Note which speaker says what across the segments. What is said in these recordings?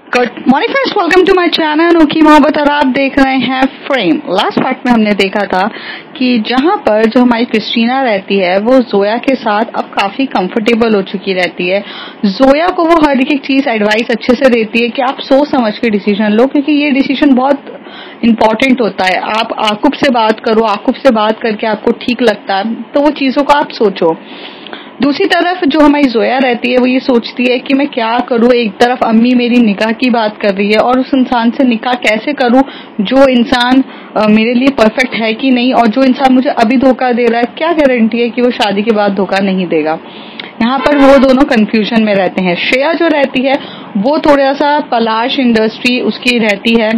Speaker 1: Good morning friends, welcome to my channel Anokhi Mohabbat. और आप देख रहे हैं फ्रेम। लास्ट पार्ट में हमने देखा था कि जहां पर जो हमारी क्रिस्टीना रहती है वो जोया के साथ अब काफी कंफर्टेबल हो चुकी रहती है। जोया को वो हर एक चीज एडवाइस अच्छे से देती है कि आप सोच समझ के डिसीजन लो, क्योंकि ये डिसीजन बहुत इंपॉर्टेंट होता है। आप आकुब से बात करो, आकुब से बात करके आपको ठीक लगता है तो वो चीजों को आप सोचो। दूसरी तरफ जो हमारी जोया रहती है वो ये सोचती है कि मैं क्या करूं। एक तरफ अम्मी मेरी निकाह की बात कर रही है और उस इंसान से निकाह कैसे करूं जो इंसान मेरे लिए परफेक्ट है कि नहीं, और जो इंसान मुझे अभी धोखा दे रहा है क्या गारंटी है कि वो शादी के बाद धोखा नहीं देगा। यहाँ पर वो दोनों कंफ्यूजन में रहते हैं। श्रेया जो रहती है वो थोड़ा सा पलाश इंडस्ट्री उसकी रहती है,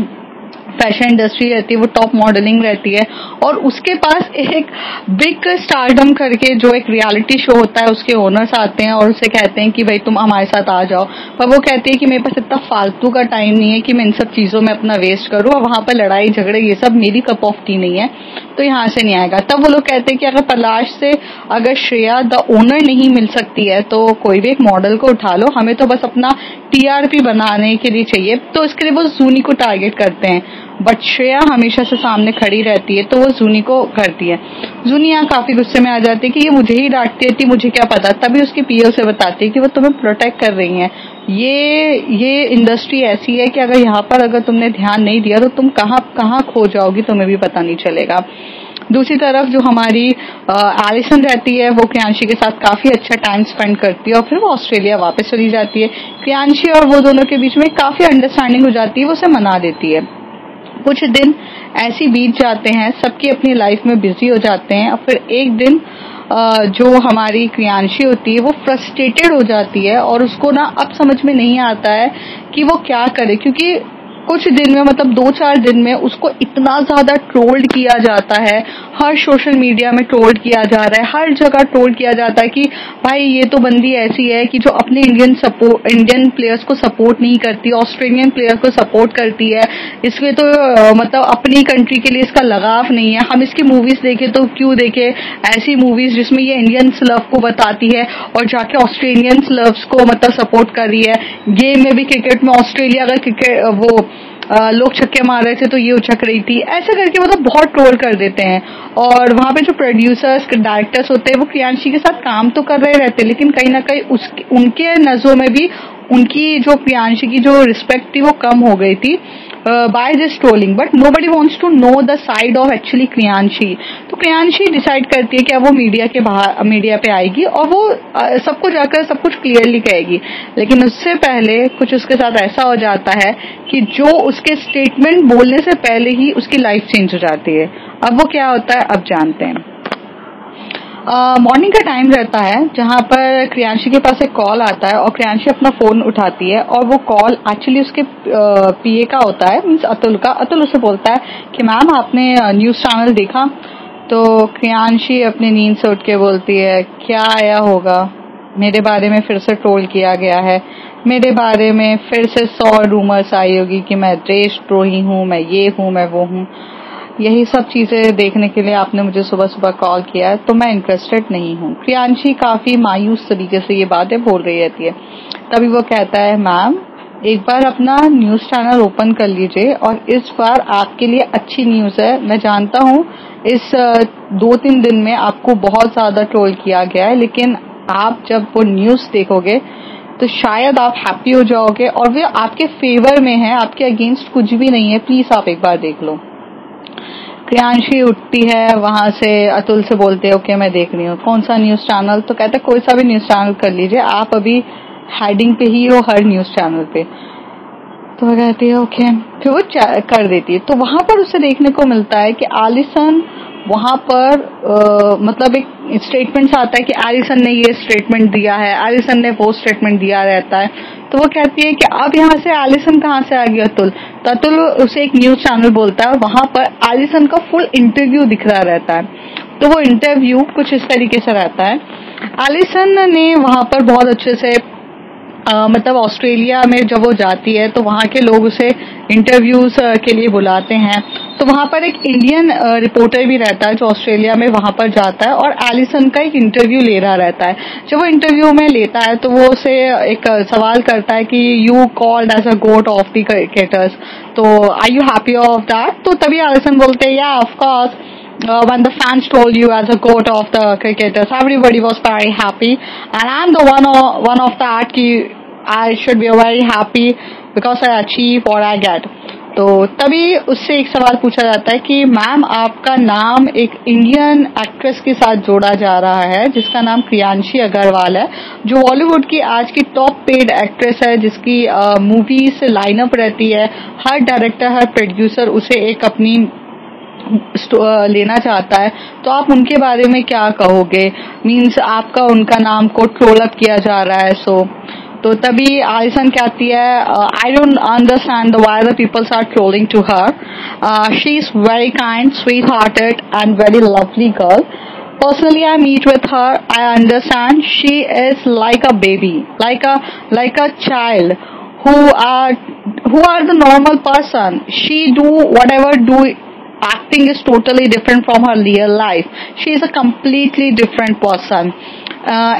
Speaker 1: फैशन इंडस्ट्री रहती है, वो टॉप मॉडलिंग रहती है और उसके पास एक बिग स्टारडम करके जो एक रियलिटी शो होता है उसके ओनर्स आते हैं और उसे कहते हैं कि भाई तुम हमारे साथ आ जाओ। पर वो कहती है कि मेरे पास इतना फालतू का टाइम नहीं है कि मैं इन सब चीजों में अपना वेस्ट करूं, और वहां पर लड़ाई झगड़े ये सब मेरी कप ऑफ टी नहीं है, तो यहाँ से नहीं आएगा। तब वो लोग कहते हैं कि अगर पलाश से अगर श्रेया द ओनर नहीं मिल सकती है तो कोई भी एक मॉडल को उठा लो, हमें तो बस अपना टीआरपी बनाने के लिए चाहिए। तो इसके लिए वो जूनी को टारगेट करते हैं, बट श्रेया हमेशा से सामने खड़ी रहती है तो वो जूनी को करती है। जूनी यहाँ काफी गुस्से में आ जाती है कि ये मुझे ही डांटती थी, मुझे क्या पता। तभी उसकी पीओ से बताती है कि वो तुम्हें प्रोटेक्ट कर रही है। ये इंडस्ट्री ऐसी है कि अगर यहाँ पर अगर तुमने ध्यान नहीं दिया तो तुम कहाँ खो जाओगी, तुम्हें भी पता नहीं चलेगा। दूसरी तरफ जो हमारी एलिसन रहती है वो क्रियांशी के साथ काफी अच्छा टाइम स्पेंड करती है और फिर वो ऑस्ट्रेलिया वापस चली जाती है। क्रियांशी और वो दोनों के बीच में काफी अंडरस्टैंडिंग हो जाती है, वो उसे मना देती है। कुछ दिन ऐसी बीत जाते हैं, सबकी अपनी लाइफ में बिजी हो जाते हैं और फिर एक दिन जो हमारी क्रियांशी होती है वो फ्रस्ट्रेटेड हो जाती है और उसको ना अब समझ में नहीं आता है कि वो क्या करे, क्योंकि कुछ दिन में मतलब 2-4 दिन में उसको इतना ज्यादा ट्रोल्ड किया जाता है, हर सोशल मीडिया में ट्रोल्ड किया जा रहा है, हर जगह ट्रोल्ड किया जाता है कि भाई ये तो बंदी ऐसी है कि जो अपने इंडियन प्लेयर्स को सपोर्ट नहीं करती, ऑस्ट्रेलियन प्लेयर को सपोर्ट करती है। इसमें तो मतलब अपनी कंट्री के लिए इसका लगाव नहीं है। हम इसकी मूवीज देखे तो क्यों देखे ऐसी मूवीज जिसमें ये इंडियन लव को बताती है और जाके ऑस्ट्रेलियन लव्स को मतलब सपोर्ट कर रही है। गेम में भी क्रिकेट में ऑस्ट्रेलिया अगर क्रिकेट वो लोग छक्के मार रहे थे तो ये उछक रही थी, ऐसे करके मतलब बहुत ट्रोल कर देते हैं। और वहां पे जो प्रोड्यूसर्स डायरेक्टर्स होते हैं वो क्रियांशी के साथ काम तो कर रहे रहते हैं, लेकिन कहीं ना कहीं उनके नजरों में भी उनकी जो क्रियांशी की जो रिस्पेक्ट थी वो कम हो गई थी by this trolling. But nobody wants to know the side of actually Kriyanshi. तो क्रियांशी डिसाइड करती है कि अब वो मीडिया पे आएगी और वो सबको जाकर सब कुछ क्लियरली कहेगी। लेकिन उससे पहले कुछ उसके साथ ऐसा हो जाता है कि जो उसके स्टेटमेंट बोलने से पहले ही उसकी लाइफ चेंज हो जाती है। अब वो क्या होता है अब जानते हैं। मॉर्निंग का टाइम रहता है जहां पर क्रियांशी के पास एक कॉल आता है और क्रियांशी अपना फोन उठाती है और वो कॉल एक्चुअली उसके पीए का होता है, मीन्स अतुल का। अतुल उसे बोलता है कि मैम आपने न्यूज चैनल देखा? तो क्रियांशी अपनी नींद से उठ के बोलती है क्या आया होगा, मेरे बारे में फिर से ट्रोल किया गया है, मेरे बारे में फिर से 100 रूमर्स आई होगी कि मैं देशद्रोही हूँ, मैं ये हूँ, मैं वो हूँ। यही सब चीजें देखने के लिए आपने मुझे सुबह सुबह कॉल किया है तो मैं इंटरेस्टेड नहीं हूँ। क्रियांशी काफी मायूस तरीके से ये बातें बोल रही रहती है। तभी वो कहता है मैम एक बार अपना न्यूज चैनल ओपन कर लीजिए और इस बार आपके लिए अच्छी न्यूज है। मैं जानता हूँ इस 2-3 दिन में आपको बहुत ज्यादा ट्रोल किया गया है, लेकिन आप जब वो न्यूज देखोगे तो शायद आप हैप्पी हो जाओगे और वो आपके फेवर में है, आपके अगेंस्ट कुछ भी नहीं है। प्लीज आप एक बार देख लो। क्रियांशी उठती है, वहां से अतुल से बोलते हैं ओके मैं देख रही हूँ। कौन सा न्यूज चैनल? तो कहते कोई सा भी न्यूज चैनल कर लीजिए, आप अभी हेडिंग पे ही हो हर न्यूज चैनल पे। तो वो कहती है ओके, फिर वो कर देती है। तो वहां पर उसे देखने को मिलता है कि एलिसन वहां पर मतलब एक स्टेटमेंट आता है कि एलिसन ने ये स्टेटमेंट दिया है, एलिसन ने वो स्टेटमेंट दिया रहता है। तो वो कहती है कि अब यहाँ से एलिसन कहाँ से आ गई अतुल? तो अतुल उसे एक न्यूज चैनल बोलता है और वहां पर एलिसन का फुल इंटरव्यू दिख रहा रहता है। तो वो इंटरव्यू कुछ इस तरीके से रहता है। एलिसन ने वहां पर बहुत अच्छे से मतलब ऑस्ट्रेलिया में जब वो जाती है तो वहाँ के लोग उसे इंटरव्यूज के लिए बुलाते हैं। तो वहाँ पर एक इंडियन रिपोर्टर भी रहता है जो ऑस्ट्रेलिया में वहाँ पर जाता है और एलिसन का एक इंटरव्यू ले रहा रहता है। जब वो इंटरव्यू में लेता है तो वो उसे एक सवाल करता है कि you called as a GOAT of the cricketers, तो are you happy of that? तो तभी एलिसन बोलते हैं yeah of course, when the fans told you as a goat of the cricketers, everybody was very happy, and I'm the one of that कि I should be very happy because I achieve what I get. तो तभी उससे एक सवाल पूछा जाता है कि मैम आपका नाम एक इंडियन एक्ट्रेस के साथ जोड़ा जा रहा है जिसका नाम प्रियांशी अग्रवाल है, जो बॉलीवुड की आज की टॉप पेड एक्ट्रेस है, जिसकी मूवीज लाइनअप रहती है। हर डायरेक्टर हर प्रोड्यूसर उसे एक अपनी लेना चाहता है, तो आप उनके बारे में क्या कहोगे? मीन्स आपका उनका नाम को ट्रोल अप किया जा रहा है। तो तभी एलिसन कहती है I don't understand why the peoples are trolling to her, she is very kind, sweet hearted and very lovely girl. Personally, I meet with her. I understand she is like a baby, like a child who are the normal person. She do whatever do. Acting is totally different from her real life. She is a completely different person.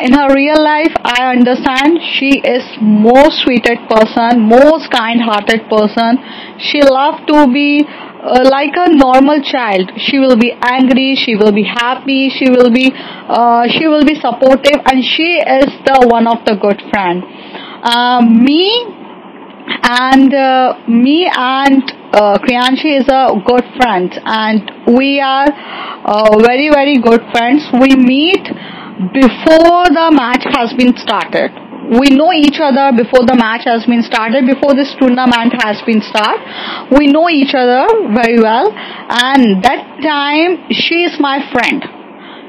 Speaker 1: In her real life, I understand she is most sweetest person, most kind-hearted person. She loves to be like a normal child. She will be angry, she will be happy, she will be supportive, and she is the one of the good friend. Me and Priyanshi is a good friend, and we are very very good friends. We meet before the match has been started. We know each other before the match has been started, before this tournament has been started. We know each other very well, and that time she is my friend.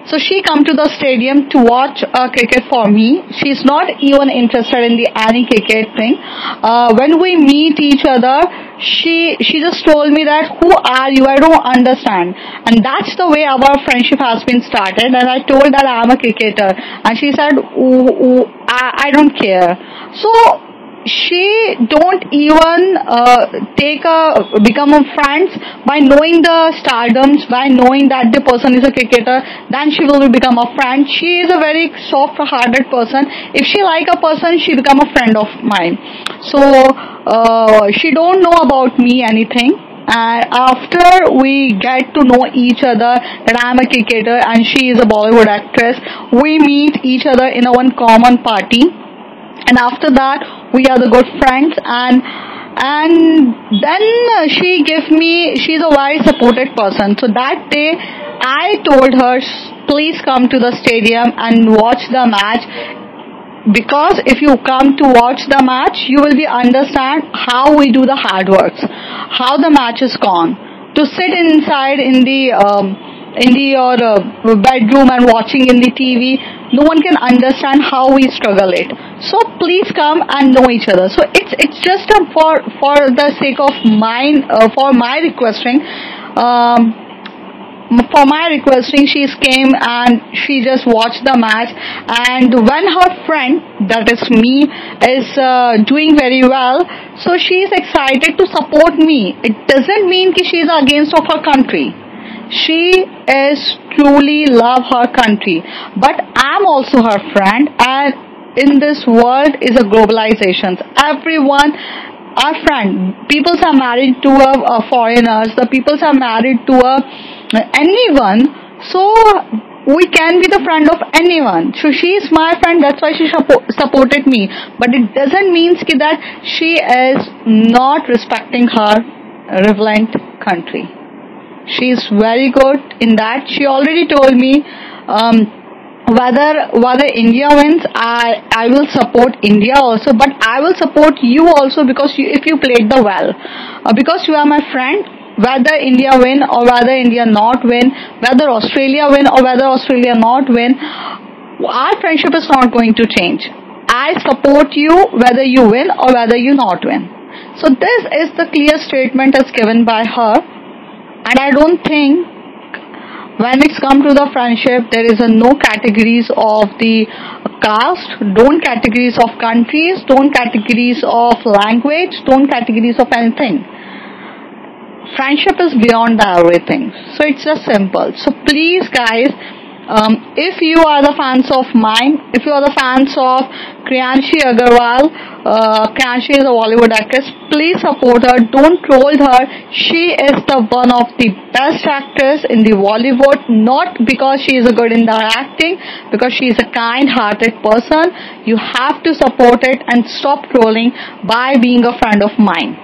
Speaker 1: So she come to the stadium to watch cricket for me. She's not even interested in any cricket thing. When we meet each other, she just told me that who are you? I don't understand. And that's the way our friendship has been started. And I told that I am a cricketer, and she said, I don't care. So she don't even become a friends by knowing the stardoms, by knowing that the person is a cricketer, then she will become a friend. She is a very soft hearted person. If she like a person, she become a friend of mine. So she don't know about me anything, and after we get to know each other that I am a cricketer and she is a Bollywood actress, we meet each other in a one common party. And after that, we are the good friends, and then she's a very supported person. So that day, I told her, please come to the stadium and watch the match, because if you come to watch the match, you will understand how we do the hard works, how the match is gone. To sit inside in your bedroom and watching in the TV, no one can understand how we struggle it. So please come and know each other. So it's just for the sake of mine, for my requesting. For my requesting, she came and she just watched the match. And when her friend, that is me, is doing very well, so she is excited to support me. It doesn't mean that she is against of her country. She is truly love her country, but I'm also her friend, and in this world is a globalization. Everyone are friend. People are married to foreigners. The people are married to anyone. So we can be the friend of anyone. So she is my friend. That's why she supported me. But it doesn't mean that she is not respecting her relevant country. She is very good in that. She already told me whether India wins, I will support India also, but I will support you also, because if you played the well, because you are my friend. Whether India win or whether India not win, whether Australia win or whether Australia not win, our friendship is not going to change. I support you whether you win or whether you not win. So this is the clear statement as given by her. And I don't think when it's come to the friendship, there is no categories of the caste, don't categories of countries, don't categories of language, don't categories of anything. Friendship is beyond everything. So it's just simple. So please guys, if you are the fans of mine, if you are the fans of Kriyanshi Agarwal, Kriyanshi is a Bollywood actress, please support her, don't troll her. She is the one of the best actors in the Bollywood, not because she is good in the acting, because she is a kind-hearted person. You have to support it and stop trolling by being a friend of mine.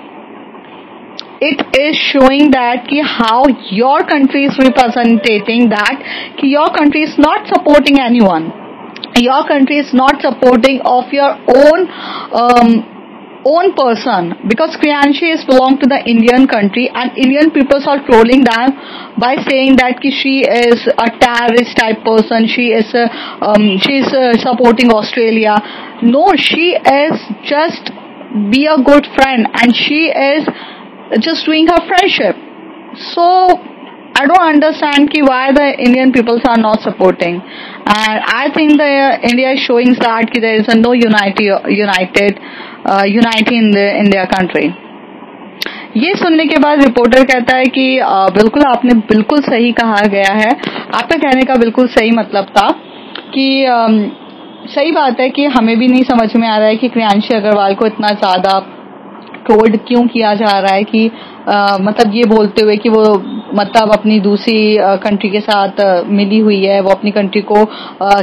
Speaker 1: It is showing that how your country is representing that your country is not supporting anyone. Your country is not supporting of your own person, because Kriyanshi is belong to the Indian country and Indian people are trolling them by saying that she is a terrorist type person, she is supporting Australia. No, she is just be a good friend and she is just doing her friendship. So I don't understand why the Indian peoples are not supporting, and I think the India is showing that there is no unity in their country. ये सुनने के बाद reporter कहता है कि बिल्कुल आपने बिल्कुल सही कहा गया है, आपका कहने का बिल्कुल सही मतलब था कि सही बात है कि हमें भी नहीं समझ में आ रहा है कि क्रियांशी अग्रवाल को इतना ज्यादा ट्रोल्ड क्यों किया जा रहा है कि मतलब ये बोलते हुए कि वो मतलब अपनी दूसरी कंट्री के साथ मिली हुई है, वो अपनी कंट्री को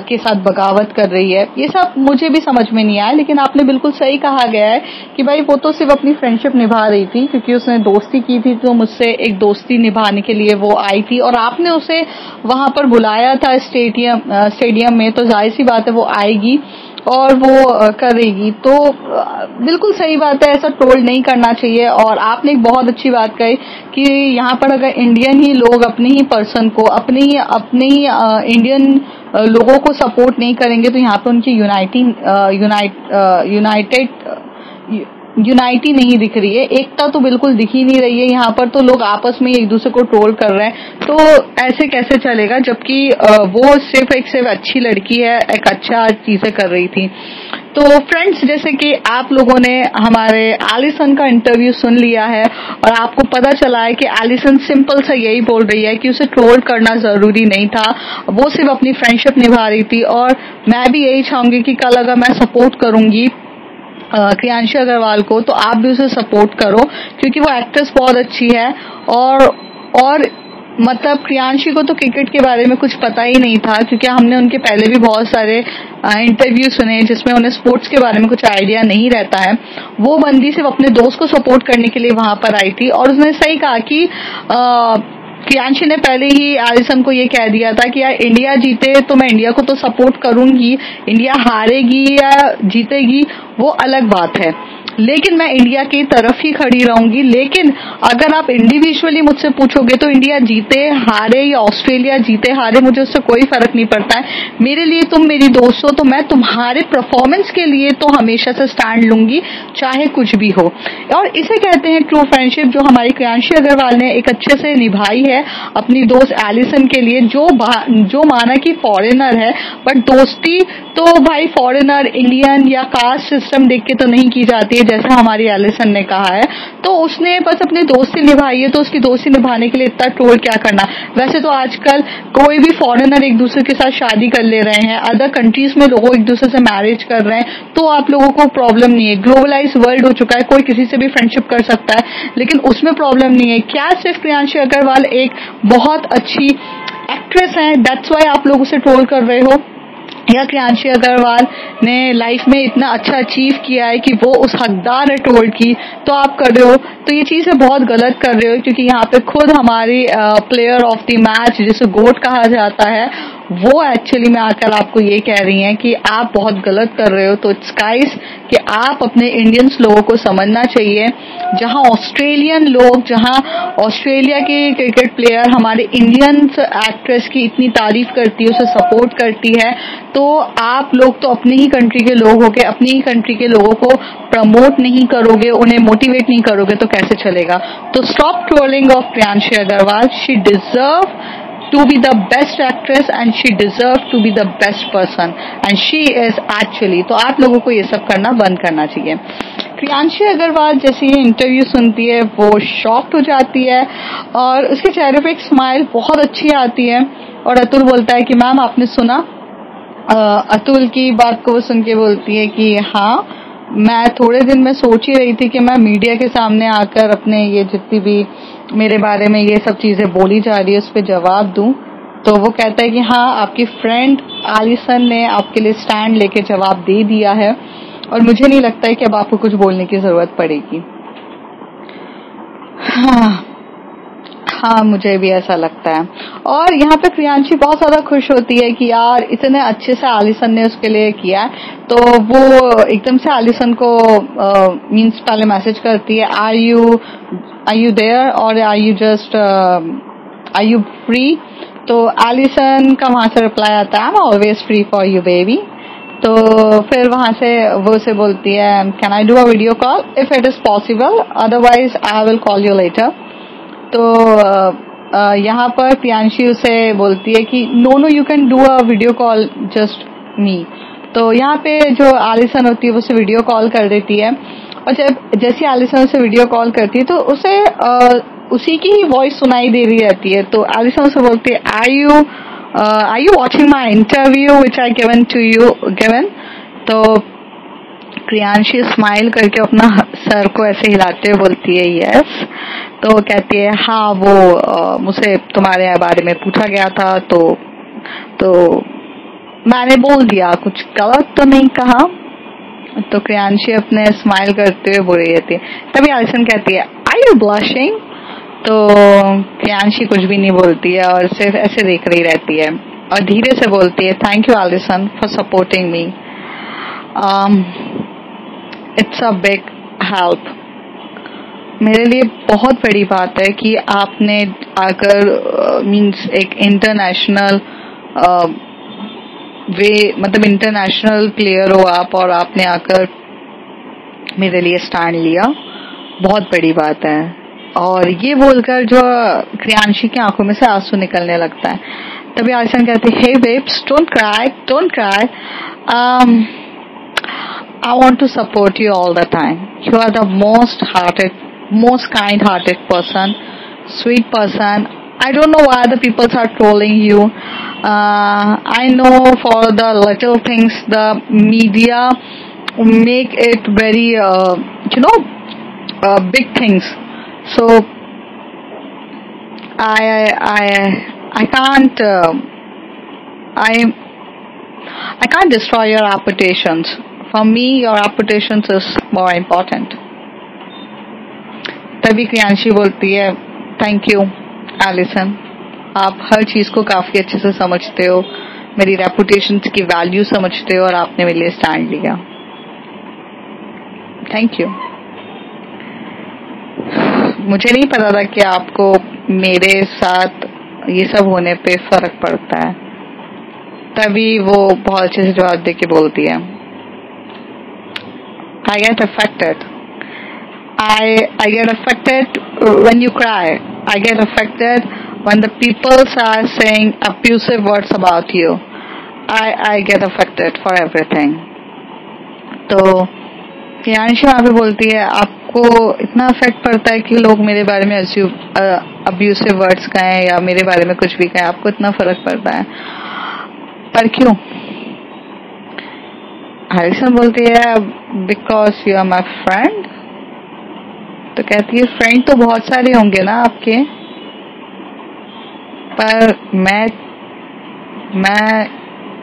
Speaker 1: के साथ बगावत कर रही है। ये सब मुझे भी समझ में नहीं आया, लेकिन आपने बिल्कुल सही कहा गया है कि भाई वो तो सिर्फ अपनी फ्रेंडशिप निभा रही थी, क्योंकि उसने दोस्ती की थी, तो मुझसे एक दोस्ती निभाने के लिए वो आई थी और आपने उसे वहां पर बुलाया था स्टेडियम में, तो जाहिर सी बात है वो आएगी और वो करेगी। तो बिल्कुल सही बात है, ऐसा ट्रोल नहीं करना चाहिए। और आपने एक बहुत अच्छी बात कही कि यहाँ पर अगर इंडियन ही लोग अपने ही पर्सन को अपने ही इंडियन लोगों को सपोर्ट नहीं करेंगे तो यहाँ पर उनकी यूनाइटी नहीं दिख रही है, एकता तो बिल्कुल दिख ही नहीं रही है। यहाँ पर तो लोग आपस में एक दूसरे को ट्रोल कर रहे हैं, तो ऐसे कैसे चलेगा, जबकि वो सिर्फ अच्छी लड़की है, एक अच्छा चीजें कर रही थी। तो फ्रेंड्स, जैसे कि आप लोगों ने हमारे एलिसन का इंटरव्यू सुन लिया है और आपको पता चला है कि एलिसन सिंपल सा यही बोल रही है कि उसे ट्रोल करना जरूरी नहीं था, वो सिर्फ अपनी फ्रेंडशिप निभा रही थी। और मैं भी यही चाहूंगी कि कल अगर मैं सपोर्ट करूंगी क्रियांशी अग्रवाल को, तो आप भी उसे सपोर्ट करो, क्योंकि वो एक्ट्रेस बहुत अच्छी है। और मतलब क्रियांशी को तो क्रिकेट के बारे में कुछ पता ही नहीं था, क्योंकि हमने उनके पहले भी बहुत सारे इंटरव्यू सुने जिसमें उन्हें स्पोर्ट्स के बारे में कुछ आइडिया नहीं रहता है। वो बंदी सिर्फ अपने दोस्त को सपोर्ट करने के लिए वहां पर आई थी और उसने सही कहा कि क्रियांशी ने पहले ही एलिसन को ये कह दिया था कि यार इंडिया जीते तो मैं इंडिया को तो सपोर्ट करूंगी, इंडिया हारेगी या जीतेगी वो अलग बात है, लेकिन मैं इंडिया की तरफ ही खड़ी रहूंगी। लेकिन अगर आप इंडिविजुअली मुझसे पूछोगे तो इंडिया जीते हारे या ऑस्ट्रेलिया जीते हारे मुझे उससे कोई फर्क नहीं पड़ता है। मेरे लिए तुम मेरी दोस्त हो, तो मैं तुम्हारे परफॉर्मेंस के लिए तो हमेशा से स्टैंड लूंगी, चाहे कुछ भी हो। और इसे कहते हैं ट्रू फ्रेंडशिप, जो हमारी क्रियांशी अग्रवाल ने एक अच्छे से निभाई है अपनी दोस्त एलिसन के लिए, जो माना कि फॉरेनर है, बट दोस्ती तो भाई फॉरेनर, इंडियन या कास्ट सिस्टम देख के तो नहीं की जाती है, जैसा हमारी एलिसन ने कहा है। तो उसने बस अपनी दोस्ती निभाई है, तो उसकी दोस्ती निभाने के लिए इतना ट्रोल क्या करना। वैसे तो आजकल कोई भी फॉरेनर एक दूसरे के साथ शादी कर ले रहे हैं, अदर कंट्रीज में लोग एक दूसरे से मैरिज कर रहे हैं, तो आप लोगों को प्रॉब्लम नहीं है। ग्लोबलाइज वर्ल्ड हो चुका है, कोई किसी से भी फ्रेंडशिप कर सकता है, लेकिन उसमें प्रॉब्लम नहीं है। क्या सिर्फ क्रियांशी अग्रवाल एक बहुत अच्छी एक्ट्रेस है, दैट्स वाई आप लोग उसे ट्रोल कर रहे हो, या क्रियांशी अग्रवाल ने लाइफ में इतना अच्छा अचीव किया है कि वो उस हकदार है ट्रोल की, तो आप कर रहे हो, तो ये चीज है बहुत गलत कर रहे हो। क्योंकि यहाँ पे खुद हमारी प्लेयर ऑफ द मैच, जिसे गोट कहा जाता है, वो एक्चुअली में आकर आपको ये कह रही हैं कि आप बहुत गलत कर रहे हो। तो इट्स गाइस कि आप अपने इंडियंस लोगों को समझना चाहिए, जहां ऑस्ट्रेलियन लोग, जहां ऑस्ट्रेलिया के क्रिकेट प्लेयर हमारे इंडियन एक्ट्रेस की इतनी तारीफ करती है, उसे सपोर्ट करती है, तो आप लोग तो अपनी ही कंट्री के लोग होके अपनी ही कंट्री के लोगों को प्रमोट नहीं करोगे, उन्हें मोटिवेट नहीं करोगे, तो कैसे चलेगा। तो stop trolling of Kriyanshi Agarwal, she deserve to be the best actress and she deserves to be the best person and she is actually. तो आप लोगों को ये सब करना बंद करना चाहिए. प्रियांशी अग्रवाल जैसे ये इंटरव्यू सुनती है वो शॉक्ड हो जाती है और उसके चेहरे पे एक स्माइल बहुत अच्छी आती है और अतुल बोलता है कि मैम आपने सुना. अतुल की बात को वो सुन के बोलती है कि हाँ, मैं थोड़े दिन में सोच ही रही थी कि मैं मीडिया के सामने आकर अपने ये जितनी भी मेरे बारे में ये सब चीजें बोली जा रही है उस पर जवाब दूं. तो वो कहता है कि हाँ, आपकी फ्रेंड आलिसन ने आपके लिए स्टैंड लेके जवाब दे दिया है और मुझे नहीं लगता है कि अब आपको कुछ बोलने की जरूरत पड़ेगी. हाँ, मुझे भी ऐसा लगता है. और यहाँ पे प्रियांशी बहुत ज्यादा खुश होती है कि यार इतने अच्छे से आलिसन ने उसके लिए किया. तो वो एकदम से आलिसन को मीन्स पहले मैसेज करती है, आर यू देयर और आर यू फ्री. तो आलिसन का वहां से रिप्लाई आता है, I am always free for you baby. तो फिर वहां से वो उसे बोलती है, can I do a video call if it is possible, otherwise I will call you later. तो यहाँ पर प्रियांशी उसे बोलती है कि no you can do a video call just me. तो यहाँ पे जो आलिसन होती है वो उसे वीडियो कॉल कर देती है और जैसे आलिसन उसे वीडियो कॉल करती है तो उसे उसी की ही वॉइस सुनाई दे रही रहती है. तो आलिसन उसे बोलती है, are you watching my interview which I given. तो प्रियांशी स्माइल करके अपना सर को ऐसे हिलाते हुए बोलती है यस. तो कहती है हाँ, वो मुझसे तुम्हारे बारे में पूछा गया था तो मैंने बोल दिया, कुछ गलत तो नहीं कहा. तो प्रियांशी अपने स्माइल करते हुए बोल रही थी. तभी आलिसन कहती है, आर यू ब्लशिंग. तो प्रियांशी कुछ भी नहीं बोलती है और सिर्फ ऐसे देख रही रहती है और धीरे से बोलती है, thank you Allison for supporting me. It's a big help. मेरे लिए बहुत बड़ी बात है कि आपने आकर मीन्स एक इंटरनेशनल मतलब इंटरनेशनल प्लेयर हो आप और आपने आकर मेरे लिए स्टैंड लिया. बहुत बड़ी बात है. और ये बोलकर जो प्रियांशी की आंखों में से आंसू निकलने लगता है. तभी आलिसन कहती है, hey babes, don't cry. I want to support you all the time. You are the most kind-hearted person, sweet person. I don't know why the people are trolling you. I know for the little things the media make it very, big things. So I can't destroy your reputations. For me, your reputations is more important. तभी प्रियांशी बोलती है, thank you Allison, आप हर चीज को काफी अच्छे से समझते हो, मेरी रेपुटेशन की वैल्यू समझते हो और आपने मेरे लिए स्टैंड लिया. Thank you. मुझे नहीं पता था कि आपको मेरे साथ ये सब होने पे फर्क पड़ता है. तभी वो बहुत अच्छे से जवाब दे के बोलती है, I get affected. I get affected when you cry. I get affected when the people are saying abusive words about you. I get affected for everything. तो प्रियांशी वहाँ पे बोलती है, आपको इतना अफेक्ट पड़ता है कि लोग मेरे बारे में अब्यूसिव वर्ड्स कहें या मेरे बारे में कुछ भी कहें, आपको इतना फर्क पड़ता है, पर क्यों? आलिसन बोलती है, because you are my friend. तो कहती है, फ्रेंड तो बहुत सारे होंगे ना आपके, पर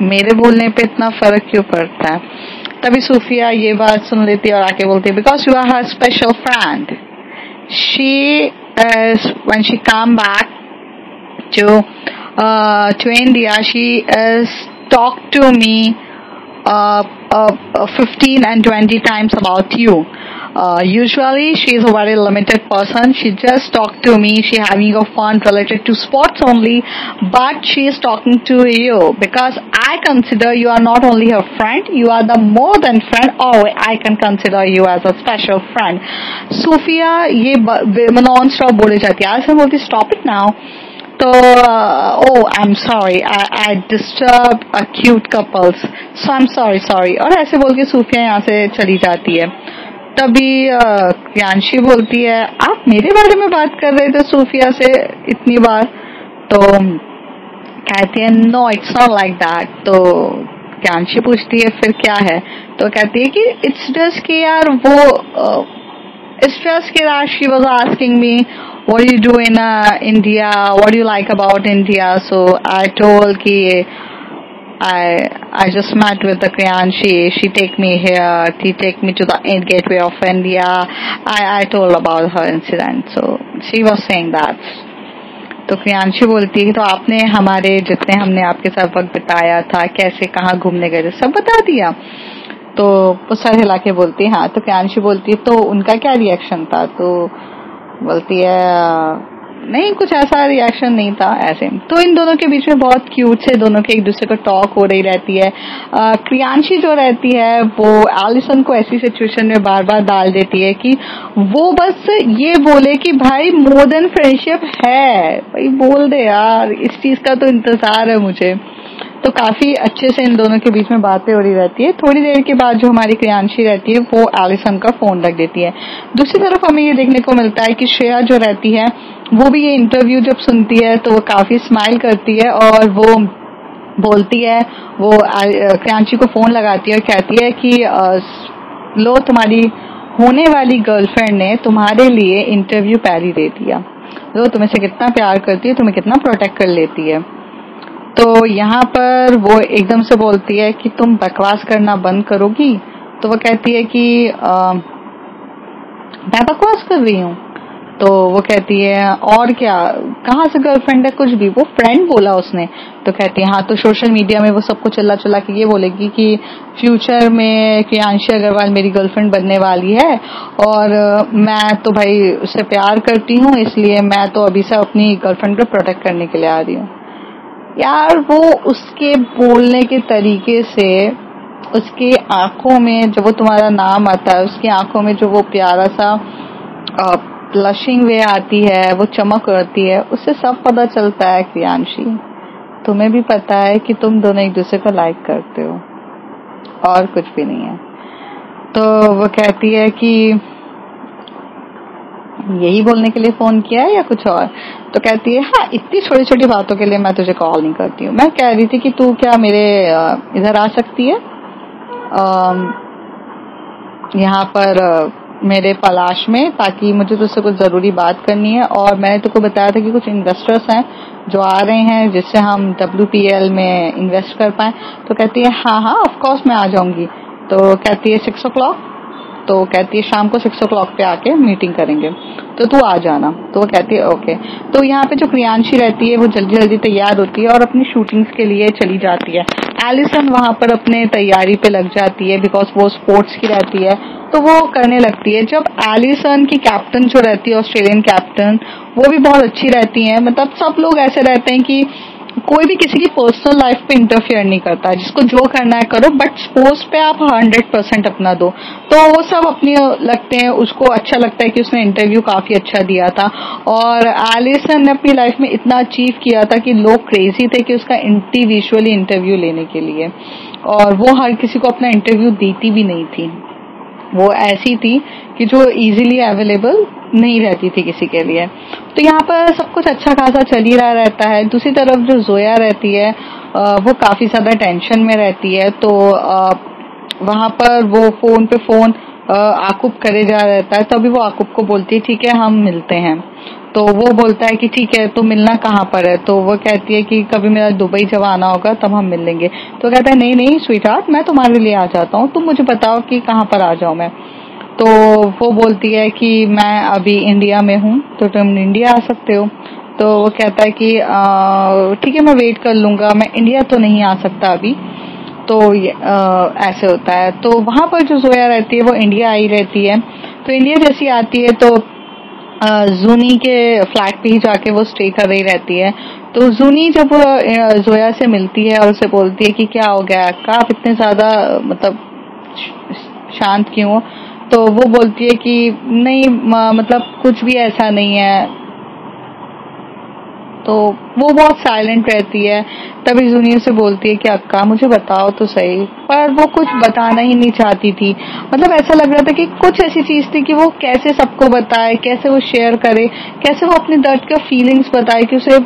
Speaker 1: मेरे बोलने पे इतना फर्क क्यों पड़ता है? तभी सूफिया ये बात सुन लेती है और आके बोलती है, because you are her special friend. when she come back to India, she is talked to me 15 and 20 times about you. Usually she is a very limited person. She just talked to me. She having a fun related to sports only, but she is talking to you because I consider you are not only her friend, you are the more than friend. Oh, I can consider you as a special friend. Sophia ये non-stop बोले जाती है. ऐसे बोलती stop it now. तो oh I am sorry, I disturb a cute couples, so I am sorry और ऐसे बोल के सूफिया यहाँ से चली जाती है। तभी प्रियांशी बोलती है, आप मेरे बारे में बात कर रहे थे सूफिया से इतनी बार? तो कहती है, no it's not like that. तो प्रियांशी पूछती है, फिर क्या है? तो कहती है कि इट्स जस्ट कि यार वो it's just that she was asking me, what do you do in India? What do you like about India? So I told ki I just met with the Priyanshi. She take me here. She take me to the gateway of India. I told about her incident. So she was saying that. तो प्रियांशी बोलती है, तो आपने हमारे जितने हमने आपके साथ वक्त बिताया था, कैसे कहाँ घूमने गए थे, सब बता दिया? तो वो सर हिला के बोलती है हाँ। तो प्रियांशी बोलती है, तो उनका क्या रिएक्शन था? तो बोलती है, नहीं कुछ ऐसा रिएक्शन नहीं था ऐसे। तो इन दोनों के बीच में बहुत क्यूट से दोनों के एक दूसरे को टॉक हो रही रहती है। प्रियांशी जो रहती है वो एलिसन को ऐसी सिचुएशन में बार बार डाल देती है कि वो बस ये बोले कि भाई मोर देन फ्रेंडशिप है, भाई बोल दे यार, इस चीज का तो इंतजार है मुझे। तो काफी अच्छे से इन दोनों के बीच में बातें हो रही रहती है। थोड़ी देर के बाद जो हमारी प्रियांशी रहती है वो एलिसन का फोन रख देती है। दूसरी तरफ हमें ये देखने को मिलता है कि श्रेया जो रहती है वो भी ये इंटरव्यू जब सुनती है तो वो काफी स्माइल करती है और वो बोलती है, वो प्रियांशी को फोन लगाती है और कहती है कि लो तुम्हारी होने वाली गर्लफ्रेंड ने तुम्हारे लिए इंटरव्यू पैरी दे दिया, लो तुम्हें से कितना प्यार करती है, तुम्हें कितना प्रोटेक्ट कर लेती है। तो यहाँ पर वो एकदम से बोलती है कि तुम बकवास करना बंद करोगी? तो वो कहती है कि मैं बकवास कर रही हूँ? तो वो कहती है, और क्या, कहाँ से गर्लफ्रेंड है? कुछ भी, वो फ्रेंड बोला उसने। तो कहती है हाँ, तो सोशल मीडिया में वो सबको चिल्ला चिल्ला के ये बोलेगी कि फ्यूचर में प्रियांशी अग्रवाल मेरी गर्लफ्रेंड बनने वाली है और मैं तो भाई उससे प्यार करती हूँ, इसलिए मैं तो अभी से अपनी गर्लफ्रेंड को प्रोटेक्ट करने के लिए आ रही हूँ। यार वो उसके बोलने के तरीके से, उसकी आंखों में जब वो तुम्हारा नाम आता है, उसकी आंखों में जो वो प्यारा सा ब्लशिंग वे आती है, वो चमक आती है, उससे सब पता चलता है प्रियांशी तुम्हें भी पता है कि तुम दोनों एक दूसरे को लाइक करते हो और कुछ भी नहीं है। तो वो कहती है कि यही बोलने के लिए फोन किया है या कुछ और? तो कहती है हाँ, इतनी छोटी छोटी बातों के लिए मैं तुझे कॉल नहीं करती हूँ। मैं कह रही थी कि तू क्या मेरे इधर आ सकती है यहाँ पर मेरे पलाश में, ताकि मुझे तुझसे कुछ जरूरी बात करनी है। और मैंने तुमको बताया था कि कुछ इन्वेस्टर्स हैं जो आ रहे हैं जिससे हम WPL में इन्वेस्ट कर पाए। तो कहती है हाँ ऑफ कोर्स मैं आ जाऊंगी। तो कहती है 6 o'clock? तो कहती है शाम को 6 o'clock पे आके मीटिंग करेंगे, तो तू आ जाना। तो वो कहती है ओके। तो यहाँ पे जो प्रियांशी रहती है वो जल्दी जल्दी तैयार होती है और अपनी शूटिंग्स के लिए चली जाती है। एलिसन वहां पर अपने तैयारी पे लग जाती है, बिकॉज वो स्पोर्ट्स की रहती है, तो वो करने लगती है। जब एलिसन की कैप्टन जो रहती है, ऑस्ट्रेलियन कैप्टन, वो भी बहुत अच्छी रहती है। मतलब सब लोग ऐसे रहते हैं कि कोई भी किसी की पर्सनल लाइफ पे इंटरफेयर नहीं करता, जिसको जो करना है करो, बट स्पोर्ट्स पे आप 100% अपना दो। तो वो सब अपनी लगते हैं, उसको अच्छा लगता है कि उसने इंटरव्यू काफी अच्छा दिया था। और एलिसन ने अपनी लाइफ में इतना अचीव किया था कि लोग क्रेजी थे कि उसका इंडिविजुअली इंटरव्यू लेने के लिए, और वो हर किसी को अपना इंटरव्यू देती भी नहीं थी। वो ऐसी थी कि जो इजीली अवेलेबल नहीं रहती थी किसी के लिए। तो यहाँ पर सब कुछ अच्छा खासा चल ही रहा रहता है। दूसरी तरफ जो जोया रहती है वो काफी ज्यादा टेंशन में रहती है। तो वहां पर वो फोन पे फोन आकुब करे जा रहता है। तभी वो आकुब को बोलती है ठीक है हम मिलते हैं। तो वो बोलता है कि ठीक है, तो मिलना कहाँ पर है? तो वो कहती है कि कभी मेरा दुबई जब आना होगा तब हम मिल लेंगे। तो कहता है नहीं स्वीटहार्ट, मैं तुम्हारे लिए आ जाता हूँ, तुम मुझे बताओ कि कहाँ पर आ जाऊँ मैं। तो वो बोलती है कि मैं अभी इंडिया में हूँ, तो तुम इंडिया आ सकते हो। तो वो कहता है कि ठीक है मैं वेट कर लूंगा, मैं इंडिया तो नहीं आ सकता अभी। तो ऐसे होता है। तो वहां पर जो जोया रहती है वो इंडिया आई रहती है। तो इंडिया जैसी आती है तो जूनी के फ्लैट पे ही जाके वो स्टे कर रही रहती है। तो जूनी जब जोया से मिलती है और उसे बोलती है कि क्या हो गया, आप इतने ज्यादा मतलब शांत क्यों हो? तो वो बोलती है कि नहीं मतलब कुछ भी ऐसा नहीं है, तो वो बहुत साइलेंट रहती है। तभी जूनियर से बोलती है कि अक्का मुझे बताओ तो सही, पर वो कुछ बताना ही नहीं चाहती थी। मतलब ऐसा लग रहा था कि कुछ ऐसी चीज थी कि वो कैसे सबको बताए, कैसे वो शेयर करे, कैसे वो अपने दर्द का फीलिंग्स बताए कि उसे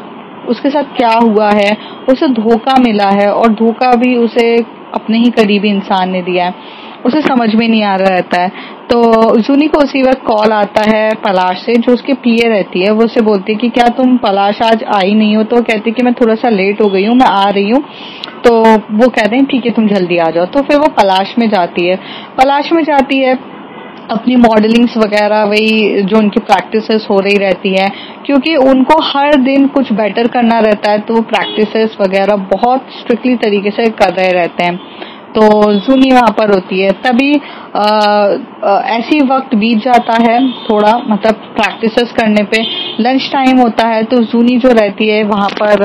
Speaker 1: उसके साथ क्या हुआ है, उसे धोखा मिला है और धोखा भी उसे अपने ही करीबी इंसान ने दिया है। उसे समझ में नहीं आ रहा रहता है। तो जूनी को उसी वक्त कॉल आता है पलाश से, जो उसके पीए रहती है। वो उसे बोलती है कि क्या तुम पलाश आज आई नहीं हो? तो कहती है कि मैं थोड़ा सा लेट हो गई हूँ, मैं आ रही हूँ। तो वो कहते हैं ठीक है तुम जल्दी आ जाओ। तो फिर वो पलाश में जाती है। पलाश में जाती है, अपनी मॉडलिंग्स वगैरह वही जो उनकी प्रैक्टिसेस हो रही रहती है, क्योंकि उनको हर दिन कुछ बेटर करना रहता है। तो वो प्रैक्टिसेस वगैरह बहुत स्ट्रिक्टली तरीके से कर रहे रहते हैं। तो जूनी वहां पर होती है। तभी ऐसी वक्त बीत जाता है थोड़ा, मतलब प्रैक्टिसेस करने पे लंच टाइम होता है। तो जूनी जो रहती है वहां पर,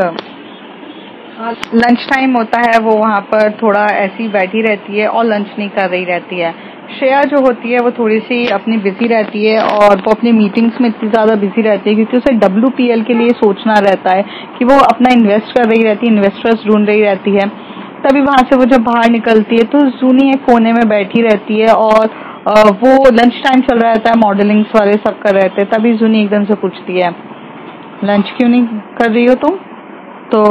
Speaker 1: लंच टाइम होता है, वो वहां पर थोड़ा ऐसी बैठी रहती है और लंच नहीं कर रही रहती है। श्रेया जो होती है वो थोड़ी सी अपनी बिजी रहती है और वो अपनी मीटिंग्स में इतनी ज्यादा बिजी रहती है क्योंकि उसे WPL के लिए सोचना रहता है कि वो अपना इन्वेस्ट कर रही रहती है, इन्वेस्टर्स ढूंढ रही रहती है। तभी वहां से वो जब बाहर निकलती है तो जूनी एक कोने में बैठी रहती है और वो लंच टाइम चल रहा रहता है, मॉडलिंग्स वाले सब कर रहे थे। तभी जूनी एकदम से पूछती है लंच क्यों नहीं कर रही हो तुम? तो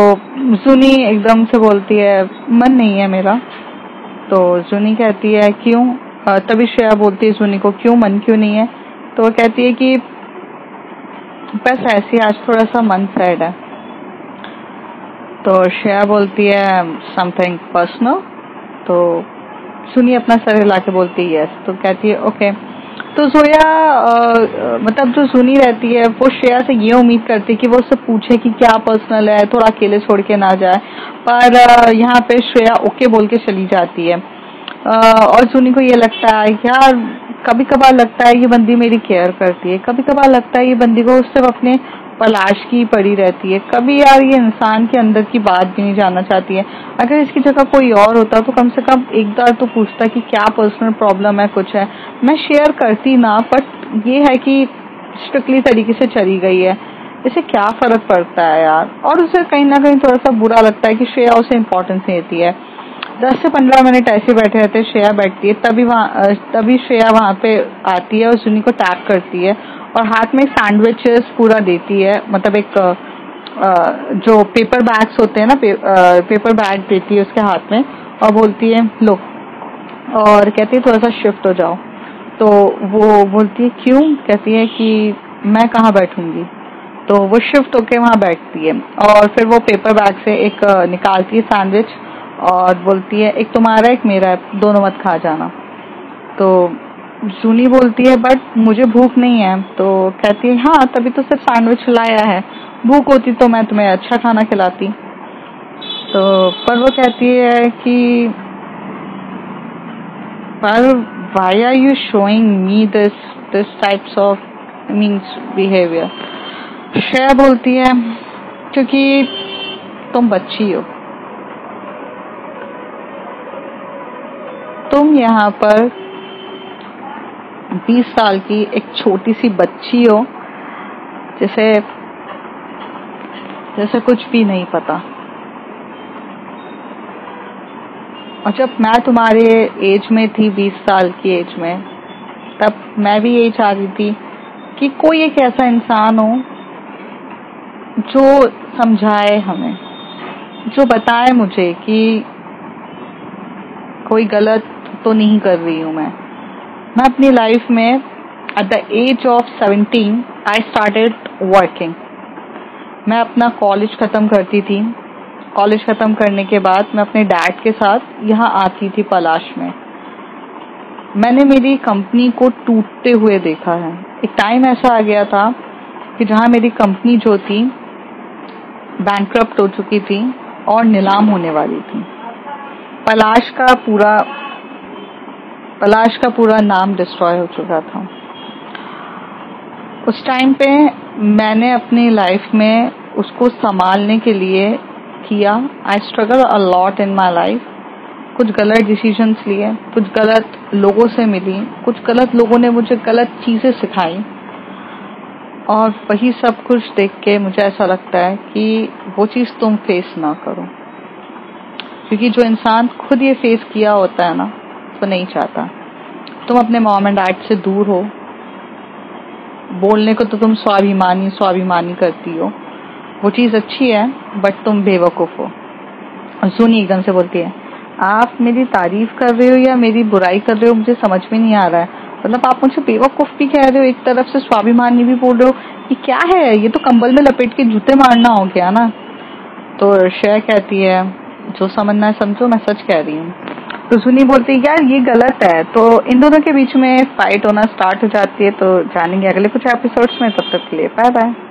Speaker 1: जूनी एकदम से बोलती है मन नहीं है मेरा। तो जूनी कहती है क्यों? तभी श्रेया बोलती है जूनी को क्यों मन क्यों नहीं है? तो वो कहती है कि बस ऐसे ही आज थोड़ा सा मन सैड है। तो श्रेया बोलती है समथिंग पर्सनल? तो सुनी अपना सर हिला के बोलती है यस। तो कहती है ओके। तो जोया मतलब जो सुनी रहती है वो श्रेया से ये उम्मीद करती है कि वो उससे पूछे कि क्या पर्सनल है, थोड़ा अकेले छोड़ के ना जाए। पर यहाँ पे श्रेया ओके बोल के चली जाती है। और सुनी को ये लगता है यार, कभी कभार लगता है ये बंदी मेरी केयर करती है, कभी कभार लगता है ये बंदी को सिर्फ अपने पलाश की पड़ी रहती है, कभी यार ये इंसान के अंदर की बात भी नहीं जानना चाहती है। अगर इसकी जगह कोई और होता तो कम से कम एक बार तो पूछता कि क्या पर्सनल प्रॉब्लम है, कुछ है, मैं शेयर करती ना। बट ये है कि स्ट्रिक्टली तरीके से चली गई है, इसे क्या फर्क पड़ता है यार। और उसे कहीं ना कहीं थोड़ा सा बुरा लगता है कि श्रेया उसे इम्पोर्टेंस नहीं देती है। 10 से 15 मिनट ऐसे बैठे रहते, श्रेया बैठती है। तभी श्रेया वहां पे आती है और सुनी को टैग करती है और हाथ में सैंडविचेस पूरा देती है, मतलब एक जो पेपर बैग्स होते हैं ना, पेपर बैग देती है उसके हाथ में और बोलती है लो, और कहती है थोड़ा सा शिफ्ट हो जाओ। तो वो बोलती है क्यों? कहती है कि मैं कहाँ बैठूंगी। तो वो शिफ्ट होके वहां बैठती है और फिर वो पेपर बैग से एक निकालती है सैंडविच और बोलती है एक तुम्हारा एक मेरा है, दोनों मत खा जाना। तो जूनी बोलती है बट मुझे भूख नहीं है। तो कहती है हाँ तभी तो सिर्फ सैंडविच लाया है, भूख होती तो मैं तुम्हें अच्छा खाना खिलाती। तो पर वो कहती है कि पर why are you showing me this types of means behaviour? Shreya बोलती है क्योंकि तुम बच्ची हो, तुम यहाँ पर 20 साल की एक छोटी सी बच्ची हो जैसे कुछ भी नहीं पता। और जब मैं तुम्हारे एज में थी, 20 साल की एज में, तब मैं भी यही चाहती थी कि कोई एक ऐसा इंसान हो जो समझाए हमें, जो बताए मुझे कि कोई गलत तो नहीं कर रही हूँ मैं अपनी लाइफ में। At the age of 17 I started working. मैं अपना कॉलेज खत्म करती थी। कॉलेज खत्म करने के बाद मैं अपने डैड के साथ यहाँ आती थी पलाश में। मैंने मेरी कंपनी को टूटते हुए देखा है। एक टाइम ऐसा आ गया था कि जहाँ मेरी कंपनी जो थी बैंकक्रप्ट हो चुकी थी और नीलाम होने वाली थी। पलाश का पूरा नाम डिस्ट्रॉय हो चुका था। उस टाइम पे मैंने अपनी लाइफ में उसको संभालने के लिए किया। I struggle a lot in my life. कुछ गलत डिसीजंस लिए, कुछ गलत लोगों से मिली, कुछ गलत लोगों ने मुझे गलत चीजें सिखाई और वही सब कुछ देख के मुझे ऐसा लगता है कि वो चीज़ तुम फेस ना करो, क्योंकि जो इंसान खुद ये फेस किया होता है ना, तो नहीं चाहता। तुम अपने मॉम एंड डैड से दूर हो, बोलने को तो तुम स्वाभिमानी करती हो, वो चीज़ अच्छी है, बट तुम बेवकूफ़ हो। और सुनी एकदम से बोलती है, आप मेरी तारीफ कर रहे हो या मेरी बुराई कर रहे हो, मुझे समझ में नहीं आ रहा है। मतलब आप मुझे बेवकूफ़ भी कह रहे हो, एक तरफ से स्वाभिमानी भी बोल रहे हो, ये क्या है? ये तो कंबल में लपेट के जूते मारना हो गया ना। तो श्रेया कहती है, जो समझना है समझो, मैं सच कह रही हूँ। तो सुनी बोलती है, यार ये गलत है। तो इन दोनों के बीच में फाइट होना स्टार्ट हो जाती है। तो जानेंगे अगले कुछ एपिसोड्स में। तब तक के लिए बाय बाय।